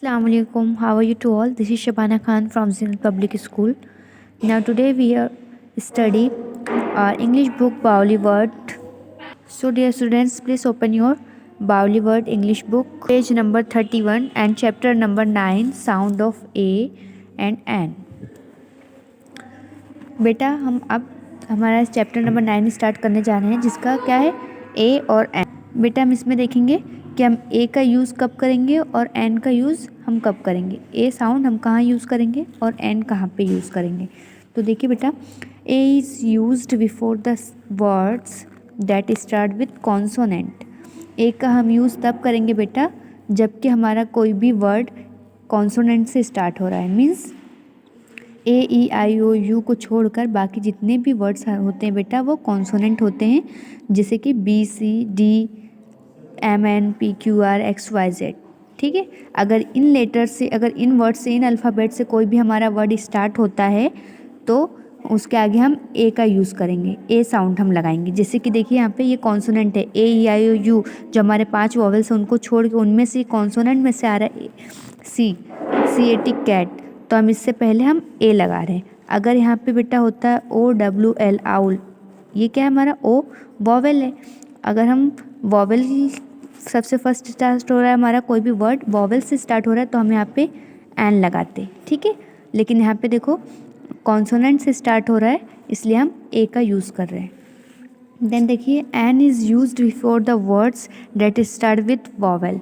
Assalamu alaikum. How are you to all? This is Shabana Khan from Zinat Public School. Now today we are study our English book Bowly Word. So dear students, please open your Bowly Word English book, page number 31 and chapter number 9, Sound of A and N. बेटा हम अब हमारा chapter number 9 start करने जा रहे हैं, जिसका क्या है ए और एन। बेटा हम इसमें देखेंगे कि हम ए का यूज़ कब करेंगे और एन का यूज़ हम कब करेंगे। ए साउंड हम कहाँ यूज़ करेंगे और एन कहाँ पे यूज़ करेंगे। तो देखिए बेटा, a is used before the words that start with consonant. A का हम यूज़ तब करेंगे बेटा जबकि हमारा कोई भी वर्ड कॉन्सोनेंट से स्टार्ट हो रहा है। Means A E I O you को छोड़कर बाकी जितने भी वर्ड्स होते हैं बेटा वो कॉन्सोनेंट होते हैं, जैसे कि B C D M N P Q R X Y Z. ठीक है, अगर इन लेटर से, अगर इन वर्ड से, इन अल्फ़ाबेट से कोई भी हमारा वर्ड स्टार्ट होता है तो उसके आगे हम ए का यूज़ करेंगे, ए साउंड हम लगाएंगे। जैसे कि देखिए यहाँ पे ये कॉन्सोनेंट है ए ई आई ओ यू, जो हमारे 5 वॉवेल्स हैं उनको छोड़ के उनमें से कॉन्सोनेंट में से आ रहा है सी, सी ए टी कैट, तो हम इससे पहले हम ए लगा रहे हैं। अगर यहाँ पे बेटा होता है ओ डब्ल्यू एल आउल, ये क्या है हमारा ओ वॉवेल है। अगर हम वॉवेल सबसे फर्स्ट स्टार्ट हो रहा है, हमारा कोई भी वर्ड वॉवेल से स्टार्ट हो रहा है तो हम यहाँ पे एन लगाते। ठीक है, लेकिन यहाँ पे देखो कॉन्सोनेंट से स्टार्ट हो रहा है इसलिए हम ए का यूज़ कर रहे हैं। देन देखिए an is used before the words that start with vowel.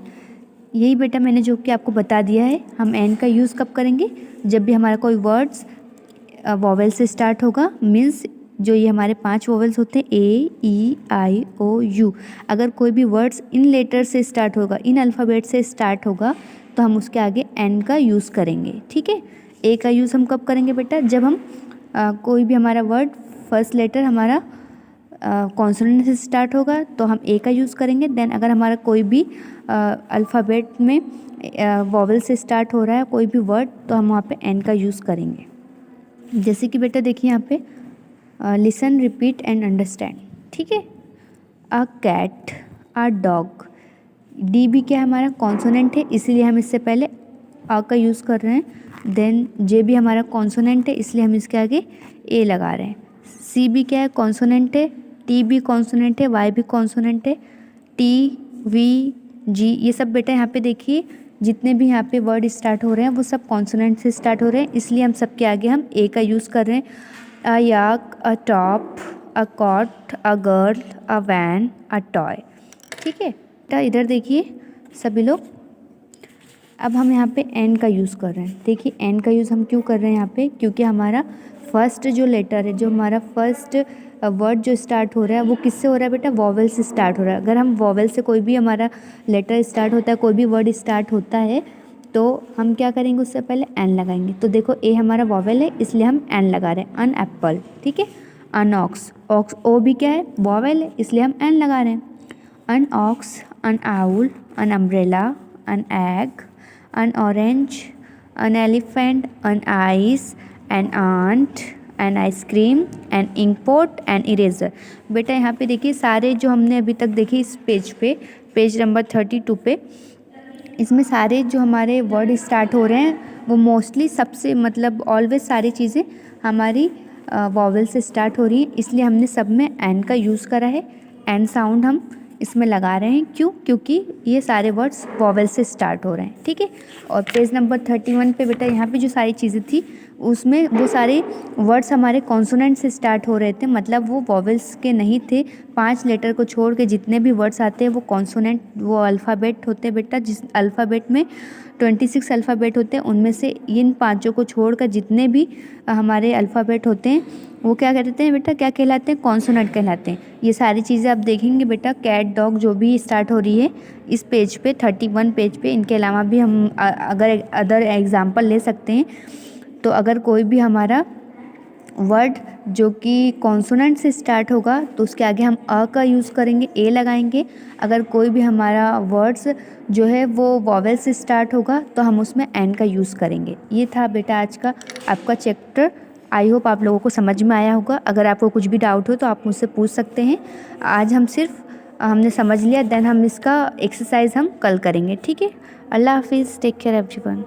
यही बेटा मैंने जो कि आपको बता दिया है, हम एन का यूज़ कब करेंगे जब भी हमारा कोई वर्ड्स वॉवेल से स्टार्ट होगा। मीन्स जो ये हमारे 5 वोवेल्स होते हैं ए ई आई ओ यू, अगर कोई भी वर्ड्स इन लेटर से स्टार्ट होगा, इन अल्फ़ाबेट से स्टार्ट होगा तो हम उसके आगे एन का यूज़ करेंगे। ठीक है, ए का यूज़ हम कब करेंगे बेटा जब हम कोई भी हमारा वर्ड फर्स्ट लेटर हमारा कॉन्सोनेंट से स्टार्ट होगा तो हम ए का यूज़ करेंगे। देन अगर हमारा कोई भी अल्फ़ाबेट में वॉवेल से स्टार्ट हो रहा है कोई भी वर्ड तो हम वहाँ पे एन का यूज़ करेंगे। जैसे कि बेटा देखिए यहाँ पे लिसन रिपीट एंड अंडरस्टैंड। ठीक है, a cat, a dog, the भी क्या है हमारा कॉन्सोनेंट है इसलिए हम इससे पहले अ का यूज़ कर रहे हैं। देन जे भी हमारा कॉन्सोनेंट है इसलिए हम इसके आगे ए लगा रहे हैं। सी भी क्या है कॉन्सोनेंट है, टी भी कॉन्सोनेंट है, वाई भी कॉन्सोनेंट है, टी वी जी ये सब बेटा यहाँ पे देखिए जितने भी यहाँ पे वर्ड स्टार्ट हो रहे हैं वो सब कॉन्सोनेंट से स्टार्ट हो रहे हैं इसलिए हम सबके आगे हम ए का यूज़ कर रहे हैं। A yak, a top, a cot, a girl, a van, a toy. ठीक है, तो इधर देखिए सभी लोग, अब हम यहाँ पे एन का यूज़ कर रहे हैं। देखिए एन का यूज़ हम क्यों कर रहे हैं यहाँ पे, क्योंकि हमारा फर्स्ट जो लेटर है, जो हमारा फर्स्ट वर्ड जो स्टार्ट हो रहा है वो किससे हो रहा है बेटा वॉवेल से स्टार्ट हो रहा है। अगर हम वॉवेल से कोई भी हमारा लेटर स्टार्ट होता है, कोई भी वर्ड स्टार्ट होता है तो हम क्या करेंगे उससे पहले एन लगाएंगे। तो देखो ए हमारा वॉवेल है इसलिए हम एन लगा रहे हैं। अन एप्पल, ठीक है, अन ऑक्स, ऑक्स ओ भी क्या है वॉवेल है इसलिए हम एन लगा रहे हैं। An ox, an owl, an umbrella, an egg, an orange, an elephant, an ice, an ant, an ice cream, an inkpot, an eraser। बेटा यहाँ पे देखिए सारे जो हमने अभी तक देखे इस पेज पे, पेज नंबर 32 पे, इसमें सारे जो हमारे वर्ड स्टार्ट हो रहे हैं वो मोस्टली सबसे मतलब ऑलवेज सारी चीज़ें हमारी वॉवेल से स्टार्ट हो रही हैं इसलिए हमने सब में एन का यूज़ करा है। एन साउंड हम इसमें लगा रहे हैं, क्यों, क्योंकि ये सारे वर्ड्स वॉवेल से स्टार्ट हो रहे हैं। ठीक है, और पेज नंबर 31 पे बेटा यहाँ पे जो सारी चीज़ें थी उसमें वो सारे वर्ड्स हमारे कॉन्सोनेंट से स्टार्ट हो रहे थे, मतलब वो वॉवेल्स के नहीं थे। 5 लेटर को छोड़ के जितने भी वर्ड्स आते हैं वो कॉन्सोनेंट, वो अल्फ़ाबेट होते हैं बेटा। जिस अल्फ़ाबेट में 26 अल्फ़ाबेट होते हैं उनमें से इन 5 को छोड़कर जितने भी हमारे अल्फ़ाबेट होते हैं वो क्या कहते हैं बेटा, क्या कहलाते हैं, कॉन्सोनेंट कहलाते हैं। ये सारी चीज़ें आप देखेंगे बेटा, कैट डॉग जो भी स्टार्ट हो रही है इस पेज पे 31 पेज पे। इनके अलावा भी हम अगर अदर एग्जाम्पल ले सकते हैं। तो अगर कोई भी हमारा वर्ड जो कि कॉन्सोनेंट से स्टार्ट होगा तो उसके आगे हम अ का यूज़ करेंगे, ए लगाएंगे। अगर कोई भी हमारा वर्ड्स जो है वो वॉवेल से स्टार्ट होगा तो हम उसमें एन का यूज़ करेंगे। ये था बेटा आज का आपका चैप्टर। आई होप आप लोगों को समझ में आया होगा। अगर आपको कुछ भी डाउट हो तो आप मुझसे पूछ सकते हैं। आज हम सिर्फ हमने समझ लिया, देन हम इसका एक्सरसाइज हम कल करेंगे, ठीक है। अल्लाह हाफिज़, टेक केयर एवरीवन।